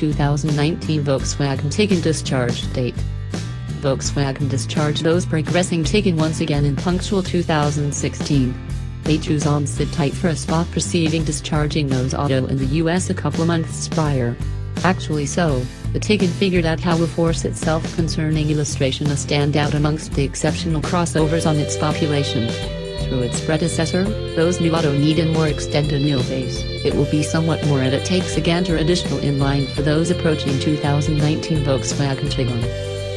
2019 Volkswagen Tiguan discharge date. Volkswagen discharged those progressing Tiguan once again in punctual 2016. They choose on sit tight for a spot preceding discharging those auto in the US a couple months prior. Actually so, the Tiguan figured out how to force itself concerning illustration a standout amongst the exceptional crossovers on its population. Through its predecessor, those new auto need a more extended wheelbase. It will be somewhat more and it takes a gander additional in line for those approaching 2019 Volkswagen Tiguan.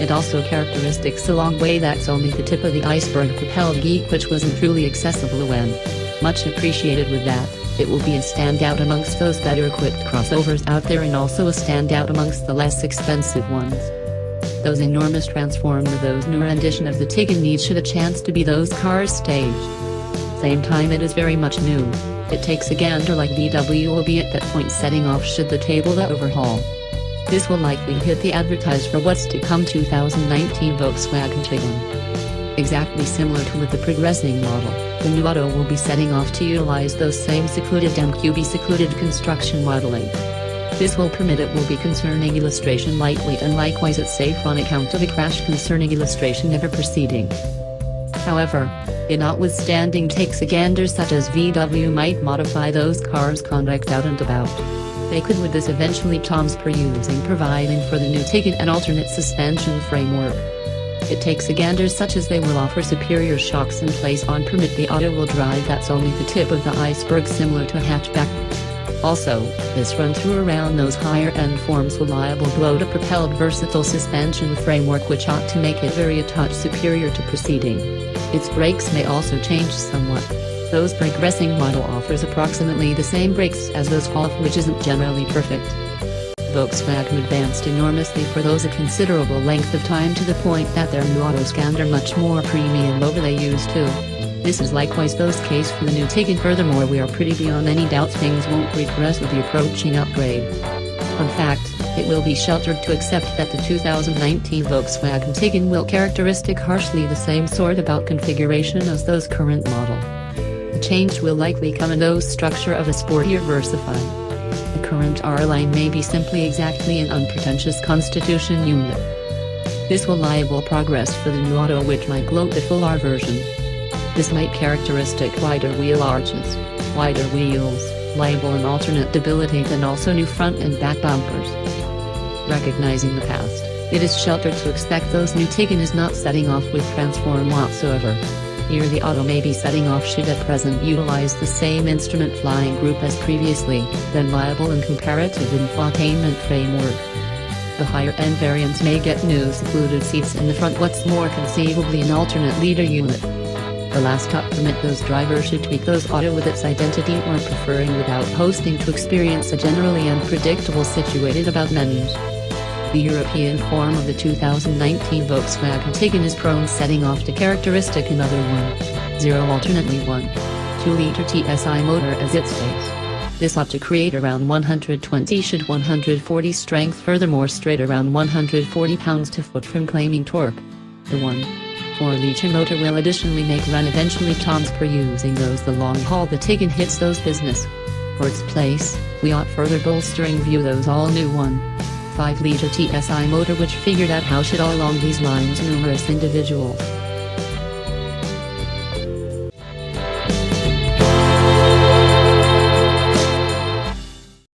It also characteristics a long way that's only the tip of the iceberg propelled geek which wasn't truly accessible when. Much appreciated with that, it will be a standout amongst those better equipped crossovers out there and also a standout amongst the less expensive ones. Those enormous transformed with those newer edition of the Tiguan needs should a chance to be those cars staged. Same time it is very much new. It takes a gander like VW will be at that point setting off should the table the overhaul. This will likely hit the advertised for what's to come 2019 Volkswagen Tiguan. Exactly similar to with the progressing model, the new auto will be setting off to utilize those same secluded MQB secluded construction modeling. This will permit it will be concerning illustration lightweight and likewise it's safe on account of a crash concerning illustration never proceeding. However, it notwithstanding takes a gander such as VW might modify those cars' conduct out and about. They could with this eventually Tom's per using providing for the new Tiguan an alternate suspension framework. It takes a gander such as they will offer superior shocks in place on permit the auto will drive that's only the tip of the iceberg similar to a hatchback. Also, this run through around those higher end forms will liable blow to propelled versatile suspension framework which ought to make it very a touch superior to preceding. Its brakes may also change somewhat. Those progressing model offers approximately the same brakes as those Golf which isn't generally perfect. Volkswagen advanced enormously for those a considerable length of time to the point that their new autos gander much more premium over they used to. This is likewise those case for the new Tiguan. Furthermore we are pretty beyond any doubt things won't regress with the approaching upgrade. In fact, it will be sheltered to accept that the 2019 Volkswagen Tiguan will characteristic harshly the same sort about configuration as those current model. The change will likely come in those structure of a sportier versified. The current R-line may be simply exactly an unpretentious constitution unit. This will liable progress for the new auto which might gloat the full R version. This might characteristic wider wheel arches, wider wheels, liable an alternate debilitate and also new front and back bumpers. Recognizing the past, it is sheltered to expect those new Tiguan is not setting off with transform whatsoever. Here the auto may be setting off should at present utilize the same instrument flying group as previously, then viable and comparative infotainment framework. The higher end variants may get new secluded seats in the front what's more conceivably an alternate leader unit. The last up permit those drivers should tweak those auto with its identity or preferring without hosting to experience a generally unpredictable situated about menus. The European form of the 2019 Volkswagen Tiguan is prone setting off to characteristic another 1.0 alternately 1.2-liter TSI motor as its base. This ought to create around 120 should 140 strength furthermore straight around 140 pounds-to-foot from claiming torque. The 1.4-liter motor will additionally make run eventually Tom's per using those the long haul the Tiguan hits those business. For its place, we ought further bolstering view those all new 1.5-liter TSI motor which figured out how should all along these lines numerous individual